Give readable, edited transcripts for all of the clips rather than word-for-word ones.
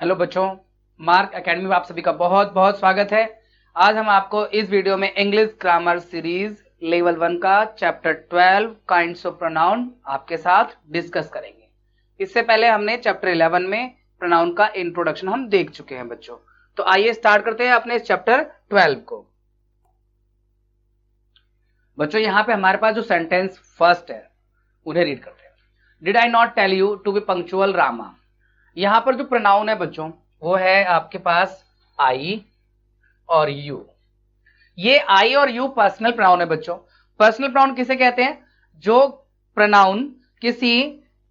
Hello बच्चों, mark academy में आप सभी का बहुत बहुत स्वागत है। आज हम आपको इस वीडियो में इंग्लिश ग्रामर सीरीज लेवल 1 का चैप्टर 12 काइंड्स ऑफ प्रोनाउन आपके साथ डिस्कस करेंगे। इससे पहले हमने चैप्टर 11 में प्रोनाउन का इंट्रोडक्शन हम देख चुके हैं बच्चों। तो आइए स्टार्ट करते हैं अपने इस चैप्टर 12 को। बच्चों यहाँ पे हमारे पास जो सेंटेंस फर्स्ट है उन्हें रीड करते हैं। Did I not tell you to be punctual Rama. यहां पर जो प्रोनाउन है बच्चों वो है आपके पास आई और यू। ये आई और यू पर्सनल प्रोनाउन है बच्चों। पर्सनल प्रोनाउन किसे कहते हैं? जो प्रोनाउन किसी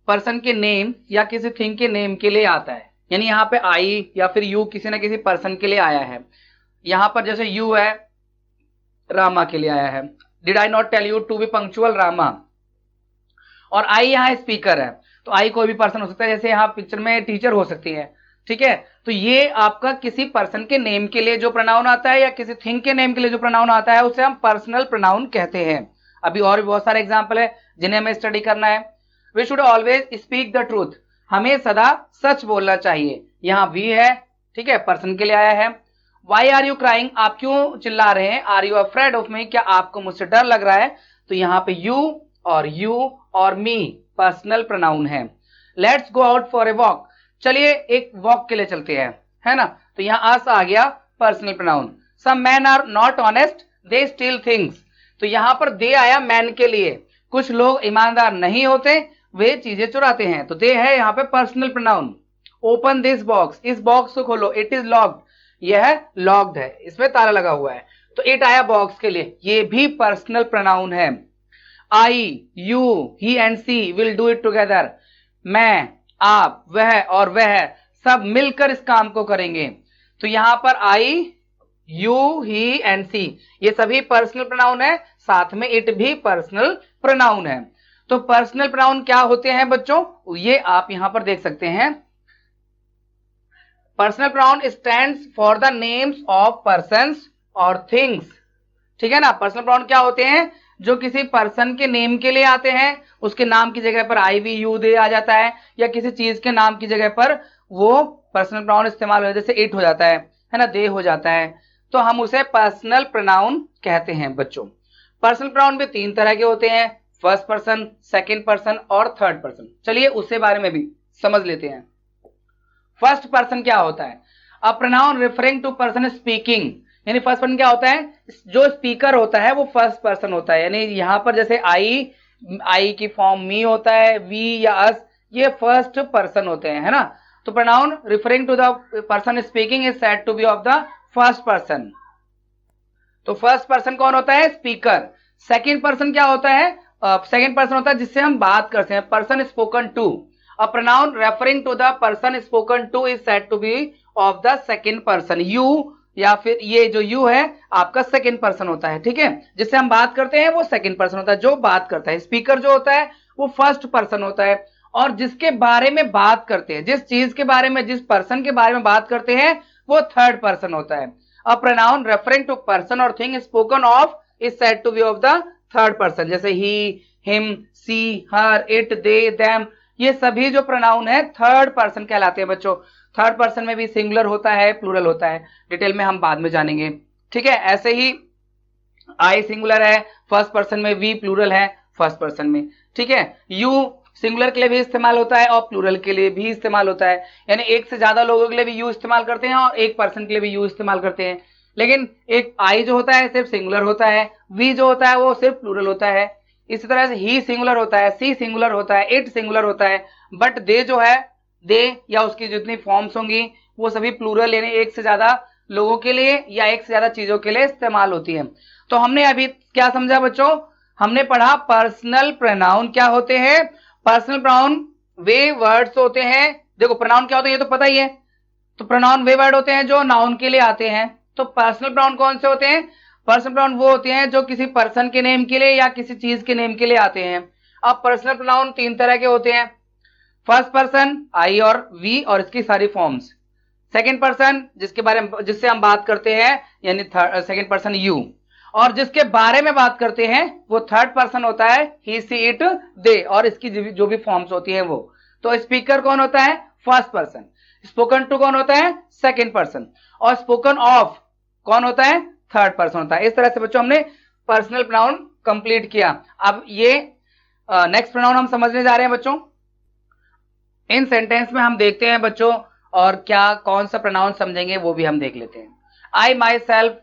पर्सन के नेम या किसी थिंग के नेम के लिए आता है। यानी यहाँ पे आई या फिर यू किसी ना किसी पर्सन के लिए आया है। यहां पर जैसे यू है रामा के लिए आया है। Did I not tell you to be punctual Rama. और आई यहाँ स्पीकर है, तो आई कोई भी पर्सन हो सकता है। जैसे यहाँ पिक्चर में टीचर हो सकती है, ठीक है। तो ये आपका किसी पर्सन के नेम के लिए जो प्रोनाउन आता है या किसी थिंग के नेम के लिए जो प्रोनाउन आता है उसे हम पर्सनल प्रोनाउन कहते हैं। अभी और भी बहुत सारे एग्जांपल है जिन्हें हमें स्टडी करना है। We should always speak the truth. हमें सदा सच बोलना चाहिए। यहाँ वी है, ठीक है, पर्सन के लिए आया है। Why are you crying. आप क्यों चिल्ला रहे हैं? Are you afraid of me. क्या आपको मुझसे डर लग रहा है? तो यहाँ पे यू और मी पर्सनल प्रोनाउन है। Let's go out for a walk. चलिए एक वॉक के लिए चलते हैं, है ना। तो यहाँ अस आ गया personal pronoun. Some man are not honest, they steal things. तो यहाँ पर दे आया मैन के लिए। कुछ लोग ईमानदार नहीं होते, वे चीजें चुराते हैं। तो दे है यहाँ पे personal pronoun. Open this box. इस बॉक्स को खोलो। It is locked. यह लॉक्ड है, इसमें ताला लगा हुआ है। तो इट आया बॉक्स के लिए, ये भी पर्सनल प्रोनाउन है। I, you, he and she will do it together. मैं, आप, वह और वह सब मिलकर इस काम को करेंगे। तो यहां पर I, you, he and she ये सभी पर्सनल प्रोनाउन है, साथ में इट भी पर्सनल प्रोनाउन है। तो पर्सनल प्रोनाउन क्या होते हैं बच्चों? ये आप यहां पर देख सकते हैं। Personal pronoun stands for the names of persons और थिंग्स। ठीक है ना। पर्सनल प्रोनाउन क्या होते हैं? जो किसी पर्सन के नेम के लिए आते हैं, उसके नाम की जगह पर आई वी यू दे आ जाता है, या किसी चीज के नाम की जगह पर वो पर्सनल प्रोनाउन इस्तेमाल हो जाता है। जैसे इट हो जाता है ना, दे हो जाता है, तो हम उसे पर्सनल प्रोनाउन कहते हैं बच्चों। पर्सनल प्रोनाउन भी 3 तरह के होते हैं, फर्स्ट पर्सन, सेकेंड पर्सन और थर्ड पर्सन। चलिए उसके बारे में भी समझ लेते हैं। फर्स्ट पर्सन क्या होता है? A pronoun referring to person speaking. यानी फर्स्ट पर्सन क्या होता है? जो स्पीकर होता है वो फर्स्ट पर्सन होता है। यानी यहां पर जैसे आई की फॉर्म मी होता है, वी या अस, ये फर्स्ट पर्सन होते हैं, है ना। तो pronoun referring to the person speaking is said to be of the first person. तो फर्स्ट पर्सन कौन होता है? स्पीकर। सेकेंड पर्सन क्या होता है? सेकेंड पर्सन होता है जिससे हम बात करते हैं, person spoken to. A pronoun referring to the person spoken to is said to be of the second person. You या फिर ये जो यू है आपका सेकंड पर्सन होता है, ठीक है। जिससे हम बात करते हैं वो सेकंड पर्सन होता है, जो बात करता है। स्पीकर जो होता है वो फर्स्ट पर्सन होता है। और जिसके बारे में बात करते हैं, जिस चीज के बारे में, जिस पर्सन के बारे में बात करते हैं, वो थर्ड पर्सन होता है। A pronoun referring to person और thing spoken of is said to be of the third person. जैसे he, him, she, her, it, they, them, ये सभी जो प्रोनाउन है थर्ड पर्सन कहलाते हैं बच्चों। थर्ड पर्सन में भी सिंगुलर होता है, प्लूरल होता है, डिटेल में हम बाद में जानेंगे, ठीक है। ऐसे ही आई सिंगुलर है फर्स्ट पर्सन में, वी प्लूरल है फर्स्ट पर्सन में, ठीक है। यू सिंगुलर के लिए भी इस्तेमाल होता है और प्लूरल के लिए भी इस्तेमाल होता है। यानी एक से ज्यादा लोगों के लिए भी यू इस्तेमाल करते हैं और एक पर्सन के लिए भी यू इस्तेमाल करते हैं। लेकिन एक आई जो होता है सिर्फ सिंगुलर होता है, वी जो होता है वो सिर्फ प्लूरल होता है। इसी तरह से ही सिंगुलर होता है, सी सिंगुलर होता है, इट सिंगुलर होता है। बट दे जो है, दे या उसकी जितनी फॉर्म्स होंगी वो सभी प्लूरल, यानी एक से ज्यादा लोगों के लिए या एक से ज्यादा चीजों के लिए इस्तेमाल होती है। तो हमने अभी क्या समझा बच्चों? हमने पढ़ा पर्सनल प्रोनाउन क्या होते हैं। पर्सनल प्रोनाउन वे वर्ड्स होते हैं। देखो प्रोनाउन क्या होते हैं ये तो पता ही है। तो प्रोनाउन वे वर्ड होते हैं जो नाउन के लिए आते हैं। तो पर्सनल प्रोनाउन कौन से होते हैं? पर्सनल प्रोनाउन वो होते हैं जो किसी पर्सन के नेम के लिए या किसी चीज के नेम के लिए आते हैं। अब पर्सनल प्रोनाउन 3 तरह के होते हैं। फर्स्ट पर्सन आई और वी और इसकी सारी फॉर्म्स। सेकंड पर्सन जिसके बारे में, जिससे हम बात करते हैं, यानी सेकंड पर्सन यू। और जिसके बारे में बात करते हैं वो थर्ड पर्सन होता है, ही, सी, इट, दे और इसकी जो भी फॉर्म्स होती है वो। तो स्पीकर कौन होता है? First person. स्पोकन टू कौन होता है? Second person. और स्पोकन ऑफ कौन होता है? थर्ड पर्सन होता है। इस तरह से बच्चों हमने पर्सनल प्रोनाउन कंप्लीट किया। अब ये नेक्स्ट प्रोनाउन हम समझने जा रहे हैं बच्चों। इन सेंटेंस में हम देखते हैं बच्चों, और क्या कौन सा प्रोनाउन समझेंगे वो भी हम देख लेते हैं। I myself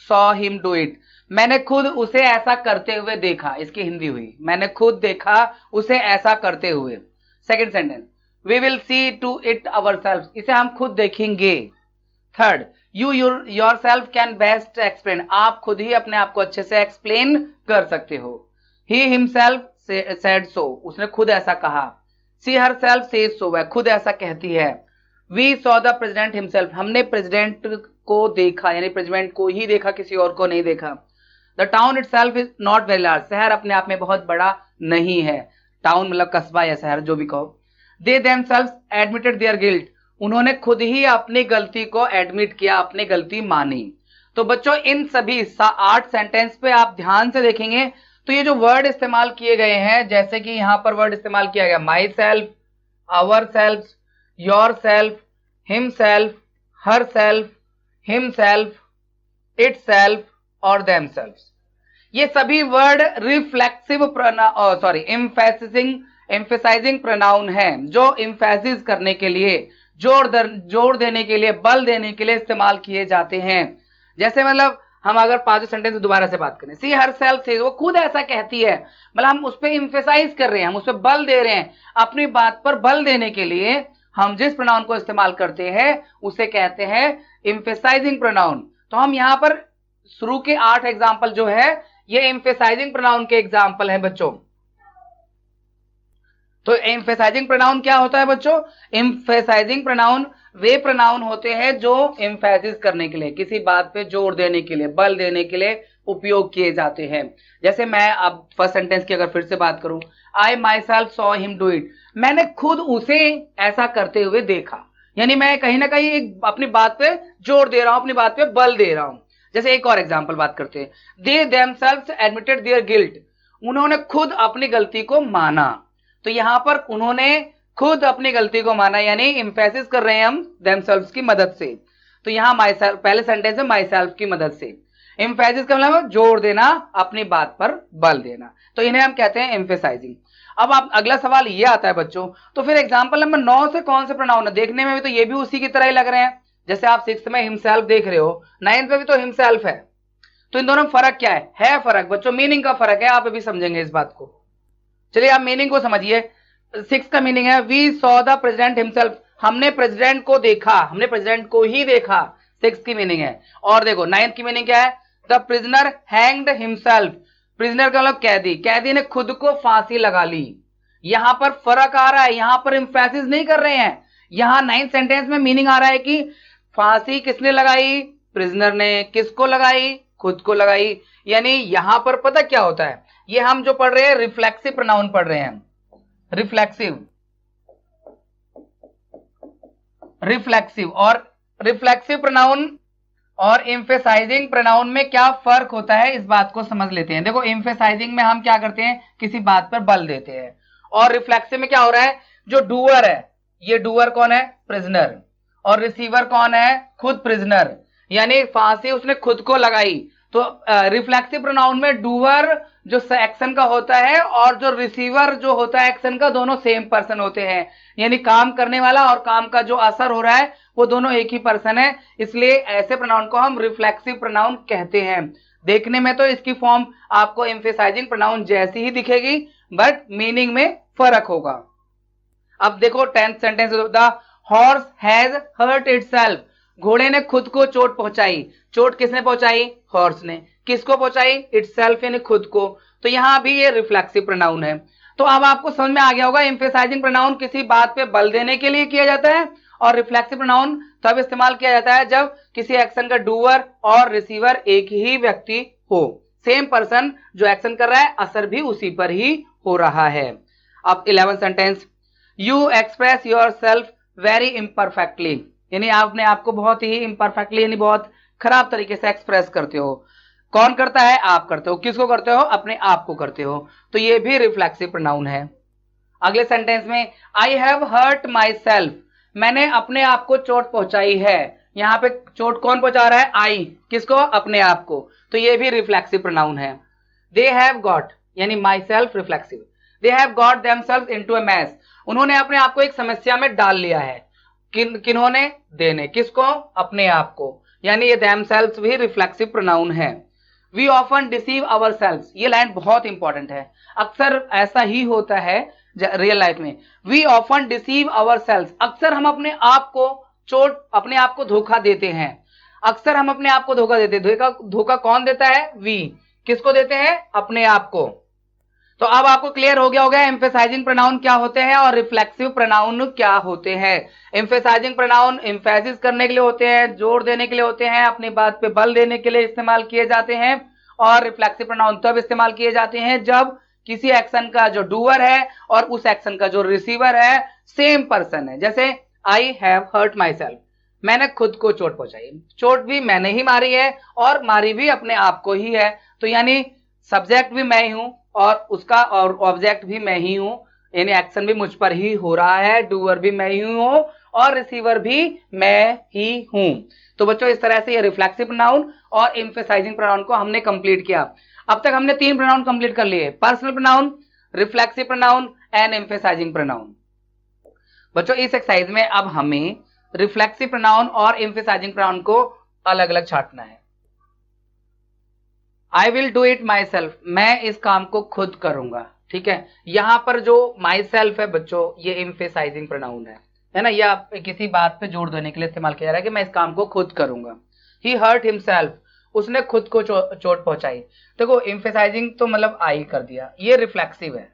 saw him do it, मैंने खुद उसे ऐसा करते हुए देखा। इसकी हिंदी हुई मैंने खुद देखा उसे ऐसा करते हुए। Second sentence, we will see to it ourselves, इसे हम खुद देखेंगे। Third, you yourself can best explain, आप खुद ही अपने आप को अच्छे से एक्सप्लेन कर सकते हो। ही हिमसेल्फ सेड सो, उसने खुद ऐसा कहा। सी हर सेल्फ सेज सो, वह खुद ऐसा कहती है। We saw the president himself, हमने प्रेसिडेंट को देखा, यानी प्रेसिडेंट को ही देखा, किसी और को नहीं देखा। The town itself is not very large, शहर अपने आप में बहुत बड़ा नहीं है। टाउन मतलब कस्बा या शहर जो भी कहो। They themselves admitted their guilt, उन्होंने खुद ही अपनी गलती को एडमिट किया, अपनी गलती मानी। तो बच्चों इन सभी 8 सेंटेंस पे आप ध्यान से देखेंगे तो ये जो वर्ड इस्तेमाल किए गए हैं, जैसे कि यहां पर वर्ड इस्तेमाल किया गया myself, ourself, yourself, himself, herself, himself, itself और देम सेल्फ, ये सभी वर्ड रिफ्लेक्सिव एम्फेसाइजिंग प्रोनाउन है, जो एम्फेसिस करने के लिए, जोर देने के लिए, बल देने के लिए इस्तेमाल किए जाते हैं। जैसे मतलब हम अगर 5 सेंटेंस दोबारा से बात करें, सी हर सेल्फ से, वो खुद ऐसा कहती है, मतलब हम उस पर एम्फेसाइज कर रहे हैं, हम उस पर बल दे रहे हैं। अपनी बात पर बल देने के लिए हम जिस प्रोनाउन को इस्तेमाल करते हैं उसे कहते हैं एम्फेसाइजिंग प्रोनाउन। तो हम यहां पर शुरू के 8 एग्जाम्पल जो है ये एम्फेसाइजिंग प्रोनाउन के एग्जाम्पल हैं बच्चों। तो एम्फेसाइजिंग प्रोनाउन क्या होता है बच्चों? एम्फेसाइजिंग प्रोनाउन वे प्रोनाउन होते हैं जो एम्फेसिस करने के लिए, किसी बात पे जोर देने के लिए, बल देने के लिए उपयोग किए जाते हैं। जैसे मैं अब फर्स्ट सेंटेंस की अगर फिर से बात करूं, I myself saw him do it, मैंने खुद उसे ऐसा करते हुए देखा, यानी मैं कहीं ना कहीं अपनी बात पे जोर दे रहा हूं, अपनी बात पे बल दे रहा हूं। जैसे एक और एग्जाम्पल बात करते हैं, they themselves admitted their guilt, उन्होंने खुद अपनी गलती को माना। तो यहां पर उन्होंने खुद अपनी गलती को माना, यानी एम्फेसिस कर रहे हैं हम देमसेल्व्स की मदद से। तो यहां माई सेल्फ, पहले सेंटेंस है माई सेल्फ की मदद से। एम्फेसिस का मतलब जोर देना, अपनी बात पर बल देना, तो इन्हें हम कहते हैं एम्फेसाइजिंग। अब आप अगला सवाल ये आता है बच्चों, तो फिर एग्जाम्पल नंबर 9 से कौन से प्रोनाउन है? देखने में भी तो ये भी उसी की तरह ही लग रहे हैं। जैसे आप 6th में हिमसेल्फ देख रहे हो, 9th में भी तो हिमसेल्फ है। तो इन दोनों में फर्क क्या है फर्क बच्चों, मीनिंग का फर्क है। आप अभी समझेंगे इस बात को। चलिए आप मीनिंग को समझिए। 6 का मीनिंग है we saw the president himself, हमने प्रेसिडेंट को देखा, हमने प्रेसिडेंट को ही देखा, 6 की मीनिंग है। और देखो 9th की मीनिंग क्या है? The prisoner hanged himself, prisoner का मतलब कैदी, कैदी ने खुद को फांसी लगा ली। यहां पर फर्क आ रहा है, यहां पर एम्फेसिस नहीं कर रहे हैं। यहां 9th सेंटेंस में मीनिंग आ रहा है कि फांसी किसने लगाई? प्रिजनर ने। किसको लगाई? खुद को लगाई। यानी यहां पर पता क्या होता है, ये हम जो पढ़ रहे हैं रिफ्लेक्सिव प्रोनाउन पढ़ रहे हैं, रिफ्लेक्सिव और रिफ्लेक्सिव प्रोनाउन और एम्फेसाइजिंग प्रोनाउन में क्या फर्क होता है इस बात को समझ लेते हैं। देखो एम्फेसाइजिंग में हम क्या करते हैं, किसी बात पर बल देते हैं, और रिफ्लेक्सिव में क्या हो रहा है, जो डूअर है, ये डूअर कौन है? प्रिजनर। और रिसीवर कौन है? खुद प्रिजनर, यानी फांसी उसने खुद को लगाई। तो रिफ्लेक्सिव प्रोनाउन में डूअर जो एक्शन का होता है और जो रिसीवर जो होता है एक्शन का, दोनों सेम पर्सन होते हैं, यानी काम करने वाला और काम का जो असर हो रहा है वो दोनों एक ही पर्सन है। इसलिए ऐसे प्रोनाउन को हम रिफ्लेक्सिव प्रोनाउन कहते हैं। देखने में तो इसकी फॉर्म आपको एम्फेसाइजिंग प्रोनाउन जैसी ही दिखेगी, बट मीनिंग में फर्क होगा। अब देखो 10th sentence, the horse has hurt itself, घोड़े ने खुद को चोट पहुंचाई। चोट किसने पहुंचाई? हॉर्स ने। किसको पहुंचाई? इटसेल्फ यानी खुद को। तो यहां भी ये रिफ्लेक्सिव प्रोनाउन है। तो अब आपको समझ में आ गया होगा एम्फेसाइजिंग प्रोनाउन किसी बात पे बल देने के लिए किया जाता है, और रिफ्लेक्सिव प्रोनाउन तब इस्तेमाल किया जाता है जब किसी एक्शन का डूअर और रिसीवर एक ही व्यक्ति हो, सेम पर्सन जो एक्शन कर रहा है, असर भी उसी पर ही हो रहा है। अब 11th sentence, you express your self very imperfectly, यानी आपने आपको बहुत ही इम्परफेक्टली यानी बहुत खराब तरीके से एक्सप्रेस करते हो। कौन करता है? आप करते हो। किसको करते हो? अपने आप को करते हो। तो ये भी रिफ्लेक्सिव प्रोनाउन है। अगले सेंटेंस में, I have hurt myself, मैंने अपने आप को चोट पहुंचाई है, यहाँ पे चोट कौन पहुंचा रहा है? आई। किसको? अपने आप को। तो ये भी रिफ्लेक्सिव प्रोनाउन है। दे हैव गॉट यानी myself reflexive, they have got themselves into a mess, उन्होंने अपने आप को एक समस्या में डाल लिया है। किन्होंने? देने। किसको? अपने आप को, यानी ये देमसेल्व्स भी रिफ्लेक्सिव प्रोनाउन है। वी ऑफन डिसीव आवरसेल्व्स, ये लाइन बहुत इंपॉर्टेंट है, अक्सर ऐसा ही होता है रियल लाइफ में। वी ऑफन डिसीव आवरसेल्व्स, अक्सर हम अपने आप को अपने आप को धोखा देते हैं, अक्सर हम अपने आप को धोखा देते हैं। धोखा कौन देता है? वी। किसको देते हैं? अपने आप को। तो अब आपको क्लियर हो गया होगा एम्फेसाइजिंग प्रोनाउन क्या होते हैं और रिफ्लेक्सिव प्रोनाउन क्या होते हैं। एम्फेसाइजिंग प्रोनाउन एम्फेसिस करने के लिए होते हैं, जोर देने के लिए होते हैं, अपनी बात पे बल देने के लिए इस्तेमाल किए जाते हैं। और रिफ्लेक्सिव प्रोनाउन तब इस्तेमाल किए जाते हैं जब किसी एक्शन का जो डूअर है और उस एक्शन का जो रिसीवर है सेम पर्सन है। जैसे I have hurt myself, मैंने खुद को चोट पहुंचाई, चोट भी मैंने ही मारी है और मारी भी अपने आप को ही है। तो यानी सब्जेक्ट भी मैं ही हूं और उसका और ऑब्जेक्ट भी मैं ही हूं, यानी एक्शन भी मुझ पर ही हो रहा है, डूअर भी मैं ही हूं और रिसीवर भी मैं ही हूं। तो बच्चों इस तरह से ये रिफ्लेक्सिव प्रोनाउन और एम्फेसाइजिंग प्रोनाउन को हमने कंप्लीट किया। अब तक हमने 3 प्रोनाउन कंप्लीट कर लिए, personal pronoun, reflexive pronoun and emphasizing pronoun. बच्चों इस एक्सरसाइज में अब हमें रिफ्लेक्सिव प्रोनाउन और एम्फेसाइजिंग प्रोनाउन को अलग अलग छांटना है। I will do it my self, मैं इस काम को खुद करूंगा। ठीक है, यहां पर जो माई सेल्फ है बच्चों ये एम्फेसाइजिंग प्रोनाउन है ना, या किसी बात पे जोर देने के लिए इस्तेमाल किया जा रहा है कि मैं इस काम को खुद करूंगा। ही हर्ट हिमसेल्फ, उसने खुद को चोट पहुंचाई। देखो एम्फेसाइजिंग तो मतलब आई कर दिया, ये रिफ्लेक्सिव है।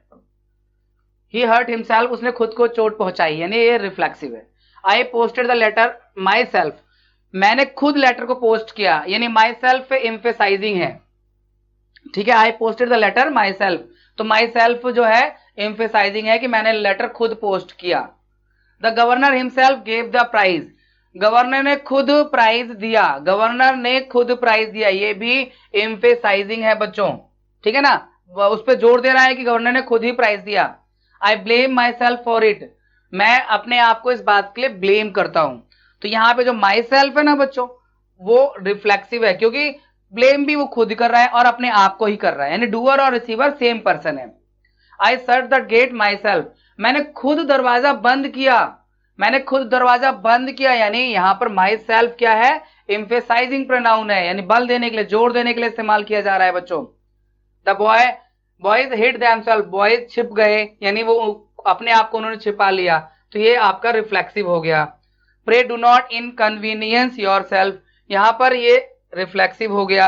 ही हर्ट हिमसेल्फ, उसने खुद को चोट पहुंचाई, यानी ये रिफ्लेक्सिव है। I posted the letter myself, मैंने खुद लेटर को पोस्ट किया, यानी माई सेल्फ एम्फेसाइजिंग है। ठीक है, I posted the letter myself, तो माई सेल्फ जो है एम्फेसाइजिंग है कि मैंने लेटर खुद पोस्ट किया। The governor himself gave the prize, governor ने खुद प्राइज दिया, गवर्नर ने खुद प्राइज दिया, ये भी एम्फेसाइजिंग है बच्चों। ठीक है ना, उस पर जोर दे रहा है कि गवर्नर ने खुद ही प्राइज दिया। I blame my self for it, मैं अपने आप को इस बात के लिए ब्लेम करता हूं। तो यहां पे जो माई सेल्फ है ना बच्चों वो रिफ्लेक्सिव है, क्योंकि ब्लेम भी वो खुद कर रहा है और अपने आप को ही कर रहा है, यानी डूअर और रिसीवर सेम पर्सन है। I shut the get my self, मैंने खुद दरवाजा बंद किया, मैंने खुद दरवाजा बंद किया, यानी यहां पर माई सेल्फ क्या है? एम्फेसाइजिंग प्रोनाउन है, यानी बल देने के लिए, जोर देने के लिए इस्तेमाल किया जा रहा है बच्चों। The boys hid themself, boys छिप गए, यानी वो अपने आप को उन्होंने छिपा लिया, तो ये आपका रिफ्लेक्सिव हो गया। Pray do not inconvenience yourself, यहां पर ये रिफ्लेक्सिव हो गया।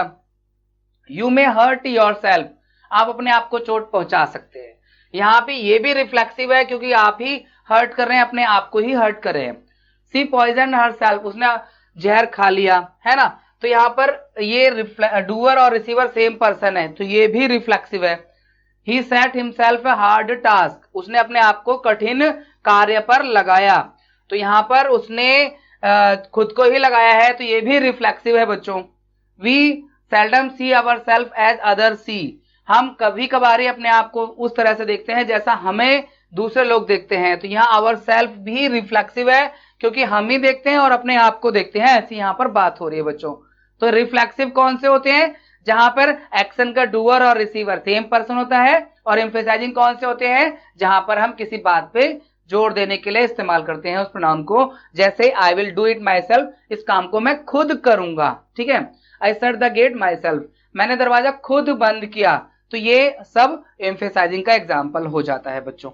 यू मे हर्ट योरसेल्फ, आप अपने आप को चोट पहुंचा सकते हैं, यहां पे ये भी रिफ्लेक्सिव है क्योंकि आप ही हर्ट कर रहे हैं, अपने आप को ही हर्ट कर रहे हैं। सी पॉइजन हरसेल्फ, उसने जहर खा लिया, है ना, तो यहां पर ये डूअर और रिसीवर सेम पर्सन है, तो ये भी रिफ्लेक्सिव है। He set himself a hard task, उसने अपने आप को कठिन कार्य पर लगाया, तो यहां पर उसने खुद को ही लगाया है, तो ये भी रिफ्लेक्सिव है बच्चों। We seldom see ourself as other see, हम कभी कभार ही अपने आप को उस तरह से देखते हैं जैसा हमें दूसरे लोग देखते हैं, तो यहाँ अवर सेल्फ भी रिफ्लेक्सिव है क्योंकि हम ही देखते हैं और अपने आप को देखते हैं, ऐसी यहाँ पर बात हो रही है बच्चों। तो रिफ्लेक्सिव कौन से होते हैं? जहां पर एक्शन का डूअर और रिसीवर सेम पर्सन होता है। और एम्फेसाइजिंग कौन से होते हैं? जहां पर हम किसी बात पे जोर देने के लिए इस्तेमाल करते हैं उस प्रोनाउन को, जैसे I will do it my self, इस काम को मैं खुद करूंगा। ठीक है, I shut the get my self, मैंने दरवाजा खुद बंद किया, तो ये सब एम्फेसाइजिंग का एग्जाम्पल हो जाता है बच्चों।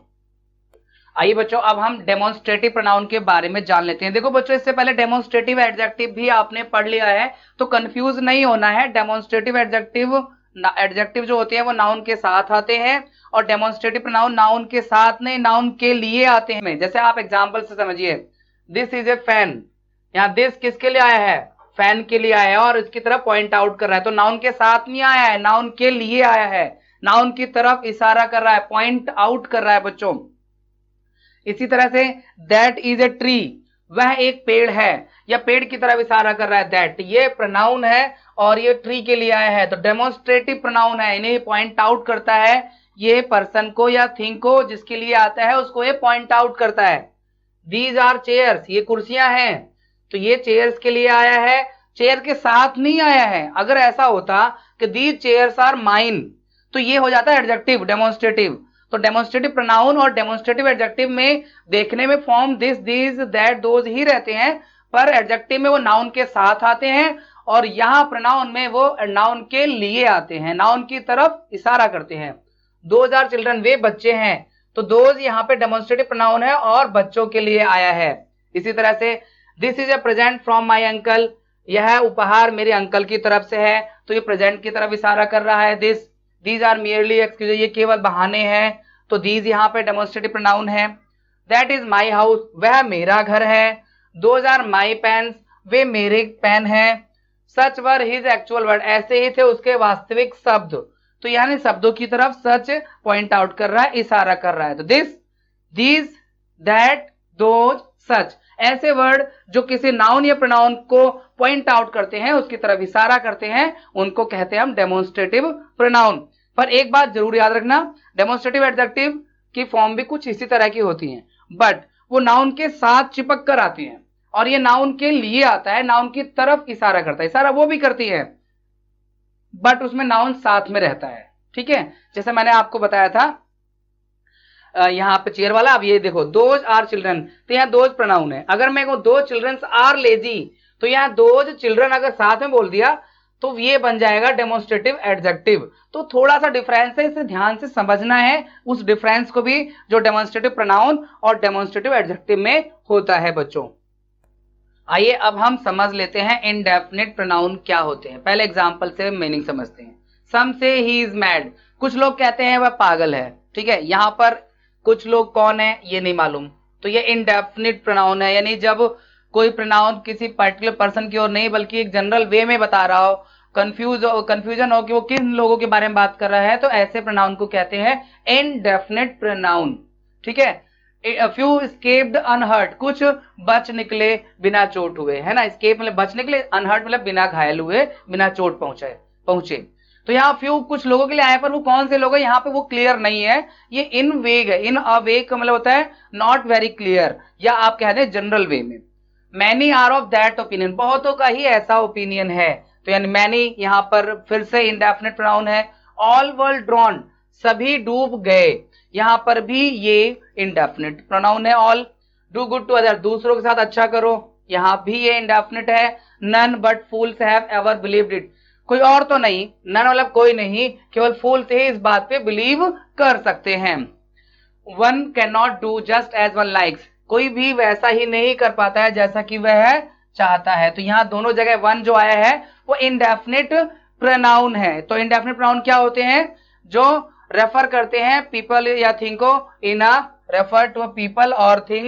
आइए बच्चों अब हम डेमोन्स्ट्रेटिव प्रोनाउन के बारे में जान लेते हैं। देखो बच्चों इससे पहले डेमोन्स्ट्रेटिव एडजेक्टिव भी आपने पढ़ लिया है, तो कंफ्यूज नहीं होना है। डेमोन्स्ट्रेटिव एडजेक्टिव जो होते हैं वो नाउन के साथ आते हैं और डेमोन्स्ट्रेटिव प्रोनाउन नाउन के साथ नहीं, नाउन के लिए आते हैं। जैसे आप एग्जाम्पल से समझिए, दिस इज ए फैन, यहाँ दिस किसके लिए आया है? फैन के लिए आया है और इसकी तरफ पॉइंट आउट कर रहा है, तो नाउन के साथ नहीं आया है, नाउन के लिए आया है, नाउन की तरफ इशारा कर रहा है, पॉइंट आउट कर रहा है बच्चों। इसी तरह say that is a tree, वह एक पेड़ है, या पेड़ की तरफ इशारा कर रहा है, दैट ये प्रोनाउन है और ये ट्री के लिए आया है, तो डेमोन्स्ट्रेटिव प्रोनाउन है, इन्हें पॉइंट आउट करता है, ये पर्सन को या थिंग को जिसके लिए आता है उसको ये पॉइंट आउट करता है। दीज आर चेयर्स, ये कुर्सियां हैं, तो ये चेयर्स के लिए आया है, चेयर के साथ नहीं आया है। अगर ऐसा होता कि दीज चेयर्स आर माइन, तो ये हो जाता है एडजेक्टिव, डेमोन्स्ट्रेटिव। तो डेमोन्स्ट्रेटिव प्रोनाउन और डेमोन्स्ट्रेटिव एडजेक्टिव में देखने में form this, these, that, those ही रहते हैं, पर एडजेक्टिव में वो नाउन के साथ आते हैं, और यहां प्रोनाउन में वो नाउन के लिए आते हैं, नाउन की तरफ इशारा करते हैं। दोज आर चिल्ड्रन, वे बच्चे हैं, तो दोज यहाँ पे डेमोन्स्ट्रेटिव प्रोनाउन है और बच्चों के लिए आया है। इसी तरह से this is a present from my uncle, यह उपहार मेरे अंकल की तरफ से है, तो ये प्रेजेंट की तरफ इशारा कर रहा है। This, these are merely excuse, ये केवल बहाने हैं, तो दीज यहाँ पे डेमोन्स्ट्रेटिव प्रोनाउन है। दैट इज माई हाउस, वह मेरा घर है। दोज आर माई पेन्स, वे मेरे पेन हैं। Such were his actual word, ऐसे ही थे उसके वास्तविक शब्द, तो यानी शब्दों की तरफ सच पॉइंट आउट कर रहा है, इशारा कर रहा है। तो दिस, दीज, दैट, दोज, सच, ऐसे वर्ड जो किसी नाउन या प्रोनाउन को पॉइंट आउट करते हैं, उसकी तरफ इशारा करते हैं, उनको कहते हैं हम डेमोन्स्ट्रेटिव प्रोनाउन। पर एक बात जरूर याद रखना, डेमोन्स्ट्रेटिव एडजेक्टिव की फॉर्म भी कुछ इसी तरह की होती हैं, बट वो नाउन के साथ चिपक कर आती हैं, और ये नाउन के लिए आता है, नाउन की तरफ इशारा करता है। इशारा वो भी करती है, बट उसमें नाउन साथ में रहता है, ठीक है। जैसे मैंने आपको बताया था यहाँ पे चेयर वाला, अब ये देखो, दोज आर चिल्ड्रन, तो यहाँ दोज प्रोनाउन है। अगर मैं कहूँ दो चिल्ड्रंस आर लेजी, तो यहाँ दोज चिल्ड्रन अगर साथ में बोल दिया तो ये बन जाएगा डेमोन्स्ट्रेटिव एडजेक्टिव। तो थोड़ा सा डिफरेंस है, इसे ध्यान से समझना है, उस डिफरेंस को भी जो डेमोन्स्ट्रेटिव प्रोनाउन और डेमोन्स्ट्रेटिव एडजेक्टिव में होता है बच्चों। आइए अब हम समझ लेते हैं इनडेफिनिट प्रोनाउन क्या होते हैं। पहले एग्जांपल से मीनिंग समझते हैं। सम से ही इज मैड, कुछ लोग कहते हैं वह पागल है, ठीक है। यहाँ पर कुछ लोग कौन है ये नहीं मालूम, तो ये इनडेफिनिट प्रोनाउन है, यानी जब कोई प्रोनाउन किसी पर्टिकुलर पर्सन की ओर नहीं बल्कि एक जनरल वे में बता रहा हो, कंफ्यूजन हो कि वो किन लोगों के बारे में बात कर रहा है, तो ऐसे प्रोनाउन को कहते हैं इनडेफिनिट प्रोनाउन, ठीक है। फ्यू स्केप्ड अनहर्ट, कुछ बच निकले बिना चोट हुए, है ना। स्केप मतलब बच निकले, अनहर्ट मतलब बिना घायल हुए, बिना चोट पहुंचे। तो यहाँ फ्यू कुछ लोगों के लिए आए, पर वो कौन से लोग हैं यहाँ पे वो क्लियर नहीं है। ये इन वेग है, इन अ वेग का मतलब होता है नॉट वेरी क्लियर, या आप कह दें जनरल वे में। Many are of that opinion, बहुतों का ही ऐसा ओपिनियन है, तो यानी मैनी यहाँ पर फिर से इंडेफिनिट प्रोनाउन है। ऑल वर ड्रॉन, सभी डूब गए, यहाँ पर भी ये इंडेफिनिट प्रोनाउन है। All. Do good to other, दूसरों के साथ अच्छा करो, यहाँ भी ये इंडेफिनिट है। None but fools have ever believed it, कोई और तो नहीं, नन मतलब कोई नहीं, केवल फूल्स ही इस बात पे बिलीव कर सकते हैं। One can not do just as one likes, कोई भी वैसा ही नहीं कर पाता है जैसा कि वह चाहता है। तो यहाँ दोनों जगह वन जो आया है वो इंडेफिनिट प्रोनाउन है। तो इंडेफिनिट प्रोनाउन क्या होते हैं? जो रेफर करते हैं पीपल या थिंग को इन अ, रेफर टू अ पीपल और थिंग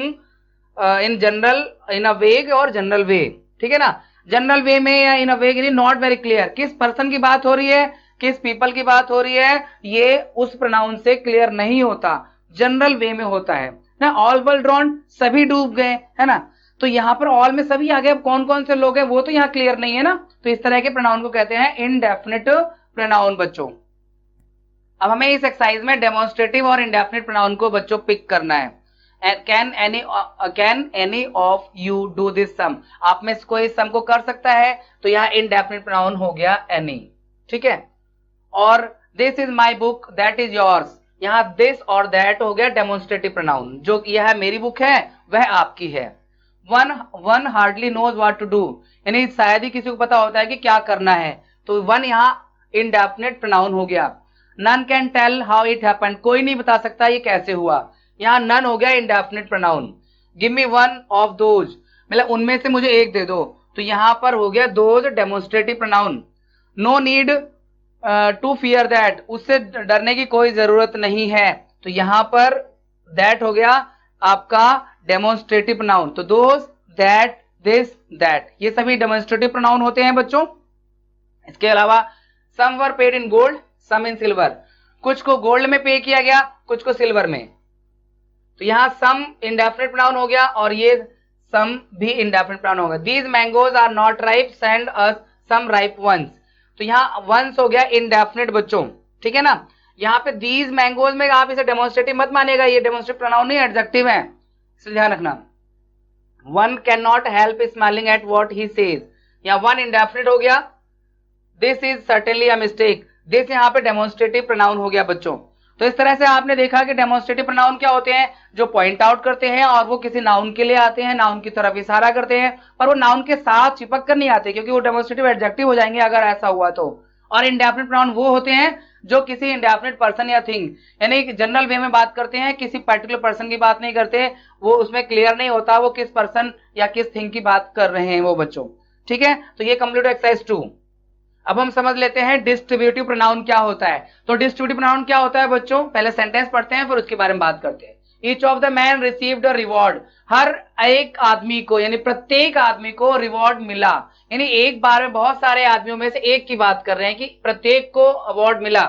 इन जनरल, इन अ वेग और जनरल वे, ठीक है ना। जनरल वे में या इन अ वेग नॉट वेरी क्लियर, किस पर्सन की बात हो रही है, किस पीपल की बात हो रही है, ये उस प्रोनाउन से क्लियर नहीं होता, जनरल वे में होता है ना। ऑल वर ड्रॉन, सभी डूब गए, है ना। तो यहाँ पर ऑल में सभी आ गए, अब कौन कौन से लोग हैं वो तो यहाँ क्लियर नहीं है ना। तो इस तरह के प्रोनाउन को कहते हैं इनडेफिनिट प्रोनाउन बच्चों। अब हमें इस एक्सरसाइज में डेमोन्स्ट्रेटिव और इंडेफिनिट प्रोनाउन को बच्चों पिक करना है। Can any of you do this sum, आप में कोई इस सम को कर सकता है, तो यहाँ इनडेफिनिट प्रोनाउन हो गया एनी, ठीक है। और this is my book, that is yours, यहाँ दिस और दैट हो गया डेमोन्स्ट्रेटिव प्रोनाउन, जो यह मेरी बुक है वह आपकी है। One hardly knows what to do, यानी शायद ही किसी को पता होता है कि क्या करना है, तो वन यहाँ इनडेफिनिट प्रोनाउन हो गया। None can tell how it happened, कोई नहीं बता सकता ये कैसे हुआ, यहाँ नन हो गया indefinite pronoun. Give me one of those, मतलब उनमें से मुझे एक दे दो, तो यहाँ पर हो गया those demonstrative pronoun. No need to fear that, उससे डरने की कोई जरूरत नहीं है, तो यहाँ पर दैट हो गया आपका डेमोन्स्ट्रेटिव प्रोनाउन। तो दोज, दैट, दिस, दैट, ये सभी डेमोन्स्ट्रेटिव प्रोनाउन होते हैं बच्चों। इसके अलावा some were paid in gold, some in silver, कुछ को गोल्ड में पे किया गया, कुछ को सिल्वर में, तो यहाँ सम इंडेफिनिट प्रोनाउन हो गया और ये सम भी इंडेफिनिट प्रोनाउन होगा। These mangoes are not ripe, send us some ripe ones, तो यहाँ वंस हो गया इंडेफिनिट बच्चों, ठीक है ना। यहाँ पे दीज मैंगोज में आप इसे डेमोन्स्ट्रेटिव मत मानिएगा, ये डेमोन्स्ट्रेटिव प्रोनाउन नहीं एडजेक्टिव है, इसलिए ध्यान रखना। One can not help smiling at what he says, या वन इंडेफिनिट हो गया, this is certainly a mistake, this यहाँ पे डेमोन्स्ट्रेटिव प्रोनाउन हो गया बच्चों। तो इस तरह से आपने देखा कि डेमोन्स्ट्रेटिव प्रोनाउन क्या होते हैं, जो पॉइंट आउट करते हैं और वो किसी नाउन के लिए आते हैं, नाउन की तरफ इशारा करते हैं, पर वो नाउन के साथ चिपक कर नहीं आते क्योंकि वो डेमोन्स्ट्रेटिव एडजेक्टिव हो जाएंगे अगर ऐसा हुआ तो। और इंडेफिनिट प्रोनाउन वो होते हैं जो किसी इंडेफिनिट पर्सन या थिंग, यानी जनरल वे में बात करते हैं, किसी पर्टिकुलर पर्सन की बात नहीं करते, वो उसमें क्लियर नहीं होता वो किस पर्सन या किस थिंग की बात कर रहे हैं वो बच्चों। ठीक है, तो ये कंप्लीट एक्सरसाइज 2। अब हम समझ लेते हैं डिस्ट्रीब्यूटिव प्रोनाउन क्या होता है। तो डिस्ट्रीब्यूटिव प्रोनाउन क्या होता है बच्चों, पहले सेंटेंस पढ़ते हैं फिर उसके बारे में बात करते हैं। Each of the man received a reward, हर एक आदमी को यानी प्रत्येक आदमी को रिवॉर्ड मिला, यानी एक बार में बहुत सारे आदमियों में से एक की बात कर रहे हैं कि प्रत्येक को अवार्ड मिला।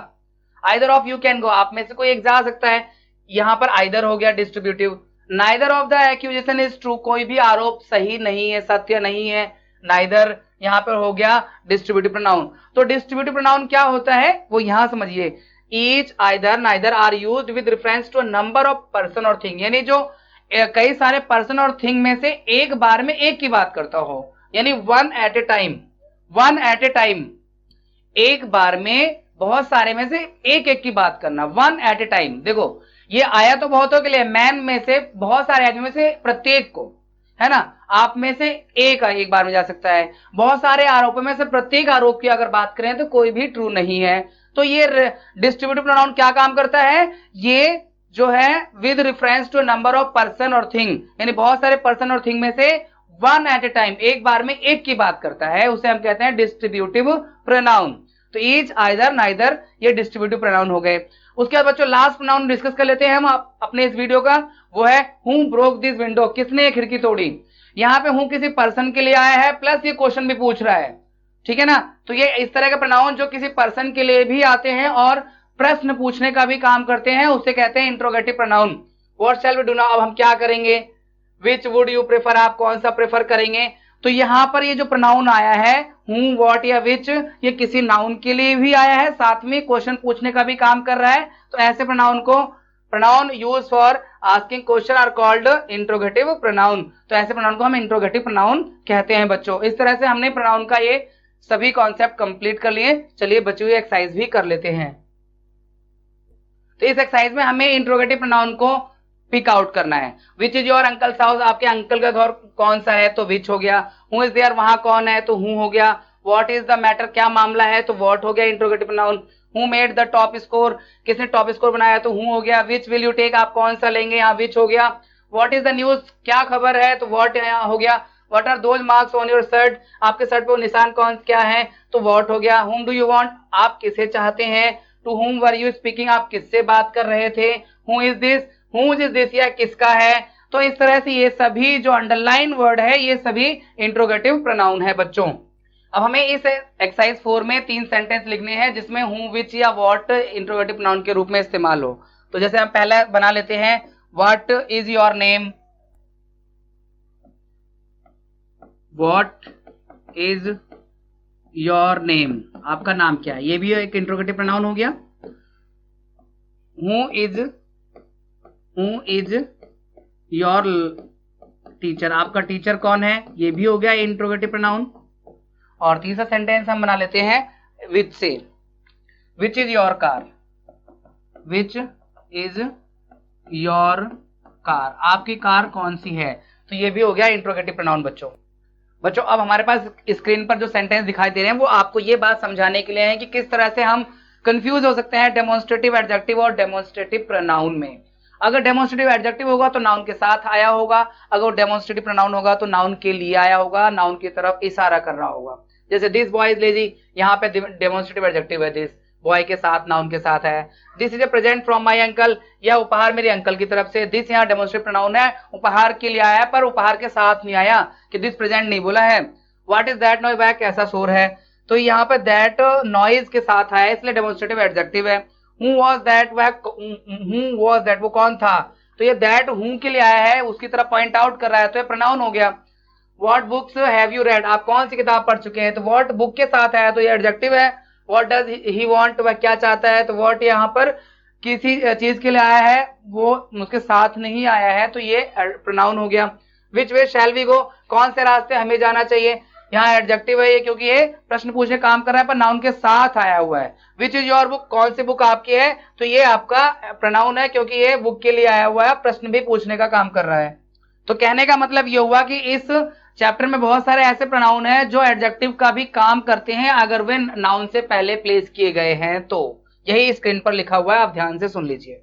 Either of you can go, आप में से कोई एक जा सकता है, यहां पर आइदर हो गया distributive. Neither of the accusation is true, कोई भी आरोप सही नहीं है, सत्य नहीं है, नाइदर यहां पर हो गया डिस्ट्रीब्यूटिव प्रोनाउन। तो डिस्ट्रीब्यूटिव प्रोनाउन क्या होता है वो यहां समझिए, each, either, neither are used with reference to a number of person और थिंग, यानी जो कई सारे पर्सन और थिंग में से एक बार में एक की बात करता हो, यानी one at a time, one at a time, एक बार में बहुत सारे में से एक एक की बात करना, वन एट ए टाइम। देखो ये आया तो बहुतों के लिए, मैन में से बहुत सारे आदमी में से प्रत्येक को, है ना, आप में से एक बार में जा सकता है, बहुत सारे आरोपों में से प्रत्येक आरोप की अगर बात करें तो कोई भी ट्रू नहीं है। तो ये डिस्ट्रीब्यूटिव प्रोनाउन क्या काम करता है, ये जो है with reference to number of person और थिंग, यानी बहुत सारे पर्सन और थिंग में से वन एट ए टाइम, एक बार में एक की बात करता है, उसे हम कहते हैं डिस्ट्रीब्यूटिव प्रोनाउन। तो ईच, आइदर, नाइदर ये डिस्ट्रीब्यूटिव प्रोनाउन हो गए। उसके बाद बच्चों लास्ट प्रोनाउन डिस्कस कर लेते हैं हम अपने इस वीडियो का, वो है हु ब्रोक दिस विंडो, किसने ये खिड़की तोड़ी। यहाँ पे हूं किसी पर्सन के लिए आया है, प्लस ये क्वेश्चन भी पूछ रहा है, ठीक है ना। तो ये इस तरह के प्रोनाउन जो किसी पर्सन के लिए भी आते हैं और प्रश्न पूछने का भी काम करते हैं, उसे कहते हैं interrogative pronoun. What shall we do now, अब हम क्या करेंगे, विच वुड यू प्रेफर, आप कौन सा प्रेफर करेंगे। तो यहाँ पर ये जो प्रोनाउन आया है हूं, व्हाट या विच, ये किसी नाउन के लिए भी आया है, साथ में क्वेश्चन पूछने का भी काम कर रहा है। तो ऐसे प्रोनाउन को, pronoun use for asking question are called interrogative pronoun. तो ऐसे प्रोनाउन को हम इंट्रोगेटिव प्रोनाउन कहते हैं बच्चों। इस तरह से हमने प्रोनाउन का ये सभी कॉन्सेप्ट कंप्लीट कर लिए। चलिए बच्चों ये एक्सरसाइज भी कर लेते हैं। तो इस एक्सरसाइज में हमें इंट्रोगेटिव प्रोनाउन को पिक आउट करना है। Which is your uncle house, आपके अंकल का घर कौन सा है, तो विच हो गया। हु इज देयर, वहां कौन है, तो हु हो गया। व्हाट इज द मैटर, क्या मामला है, तो व्हाट हो गया interrogative pronoun. Who made the top score, किसने टॉप स्कोर बनाया, तो हु हो गया। विच विल यू टेक, आप कौन सा लेंगे, यहाँ विच हो गया। व्हाट इज द न्यूज, क्या खबर है, तो व्हाट यहाँ हो गया। What are those marks on your shirt, आपके शर्ट पे वो निशान कौन क्या है, तो व्हाट हो गया। हुम डू यू वांट, आप किसे चाहते हैं। To whom were you speaking, आप किससे बात कर रहे थे। Who is this, whose is this, या किसका है। तो इस तरह से ये सभी जो अंडरलाइन वर्ड है ये सभी इंट्रोगेटिव प्रोनाउन है बच्चों। अब हमें इस एक्सरसाइज 4 में 3 सेंटेंस लिखने हैं जिसमें हु, विच या व्हाट इंट्रोगेटिव प्रोनाउन के रूप में इस्तेमाल हो। तो जैसे हम पहला बना लेते हैं, what is your name, what is your name, आपका नाम क्या है, ये भी एक इंट्रोगेटिव प्रोनाउन हो गया। हु इज योर टीचर, आपका टीचर कौन है, ये भी हो गया इंट्रोगेटिव प्रोनाउन। और तीसरा सेंटेंस हम बना लेते हैं विच से, which is your car, which is your car, आपकी कार कौन सी है, तो ये भी हो गया इंट्रोगेटिव प्रोनाउन बच्चों। अब हमारे पास स्क्रीन पर जो सेंटेंस दिखाई दे रहे हैं वो आपको ये बात समझाने के लिए है कि किस तरह से हम कंफ्यूज हो सकते हैं डेमोन्स्ट्रेटिव एडजेक्टिव और डेमोन्स्ट्रेटिव प्रोनाउन में। अगर डेमोन्स्ट्रेटिव एडजेक्टिव होगा तो नाउन के साथ आया होगा, अगर डेमोन्स्ट्रेटिव प्रोनाउन होगा तो नाउन के लिए आया होगा, नाउन की तरफ इशारा कर रहा होगा। जैसे दिस बॉय इज लेजी, यहाँ पे डेमोन्स्ट्रेटिव एडजेक्टिव है, दिस बॉय के साथ नाउन के साथ है। This is a present from my uncle, यह उपहार मेरे अंकल की तरफ से। दिस यहाँ डेमोन्स्ट्रेटिव प्रोनाउन है, उपहार के लिए आया पर उपहार के साथ नहीं आया कि दिस प्रेजेंट नहीं बोला है। व्हाट इज दैट नॉइज, वह कैसा शोर है, तो यहाँ पे दैट नॉइज के साथ आया इसलिए डेमोन्स्ट्रेटिव एडजेक्टिव है। हु वाज दैट, वह हु वाज दैट वो कौन था, तो ये दैट हु के लिए आया है, उसकी तरफ पॉइंट आउट कर रहा है तो ये प्रोनाउन हो गया। What books have you read, आप कौन सी किताब पढ़ चुके हैं, तो व्हाट बुक के साथ आया तो ये एडजेक्टिव है। व्हाट डज ही वांट, वह क्या चाहता है, तो व्हाट यहाँ पर किसी चीज के लिए आया है वो उसके साथ नहीं आया है तो ये प्रोनाउन हो गया। विच वे शैल वी गो, कौन से रास्ते हमें जाना चाहिए। यहाँ एडजेक्टिव है ये, क्योंकि ये प्रश्न पूछने काम कर रहा है पर नाउन के साथ आया हुआ है। विच इज योर बुक, कौन सी बुक आपकी है, तो ये आपका प्रोनाउन है क्योंकि ये बुक के लिए आया हुआ है, प्रश्न भी पूछने का काम कर रहा है। तो कहने का मतलब ये हुआ कि इस चैप्टर में बहुत सारे ऐसे प्रोनाउन हैं जो एडजेक्टिव का भी काम करते हैं अगर वे नाउन से पहले प्लेस किए गए हैं तो। यही स्क्रीन पर लिखा हुआ है, आप ध्यान से सुन लीजिए।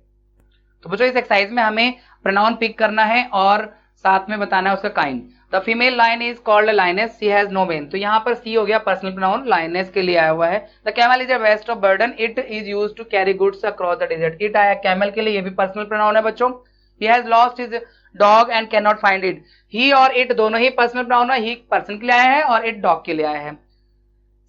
तो बच्चों इस एक्सरसाइज में हमें प्रोनाउन पिक करना है और साथ में बताना है उसका kind. The female lion is called lioness, she has no mane, तो यहाँ पर सी हो गया पर्सनल प्रोनाउन, लाइनेस के लिए आया हुआ है। The camel is a beast of burden, it is used to carry goods across the desert, it आया कैमल के लिए, ये भी पर्सनल प्रोनाउन है बच्चों। He has lost his dog and can not find it, he और it दोनों ही personal pronoun है, ही पर्सन के लिए आया है और इट डॉग के लिए आया है।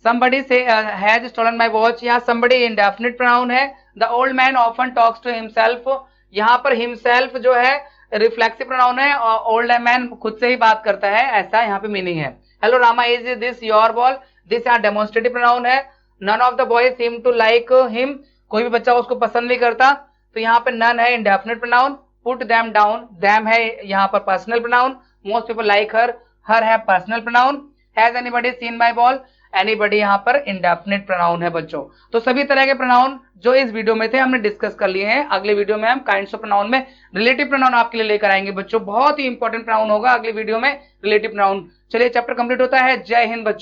somebody say has stolen my watch, यहाँ somebody indefinite pronoun है। the old man often talks to himself, यहाँ पर himself जो है रिफ्लेक्सिव प्रोनाउन है और ओल्ड मैन खुद से ही बात करता है, ऐसा यहाँ पे मीनिंग है। Hello Rama, is this your ball, this यहाँ डेमोन्स्ट्रेटिव प्रोनाउन है। None of the boys seem to like him, कोई भी बच्चा उसको पसंद नहीं करता, तो यहाँ पे नन है indefinite pronoun. Put them down, them है यहाँ पर personal pronoun. Most people like her, her है personal pronoun. Has anybody seen my ball, anybody यहाँ पर इंडेफिनिट प्रोनाउन है बच्चों। तो सभी तरह के प्रोनाउन जो इस वीडियो में थे हमने डिस्कस कर लिए हैं। अगले वीडियो में हम काइंड्स ऑफ प्रोनाउन में रिलेटिव प्रोनाउन आपके लिए लेकर आएंगे बच्चों, बहुत ही इंपॉर्टेंट प्रोनाउन होगा अगले वीडियो में रिलेटिव प्रोनाउन। चलिए चैप्टर कंप्लीट होता है। जय हिंद बच्चों।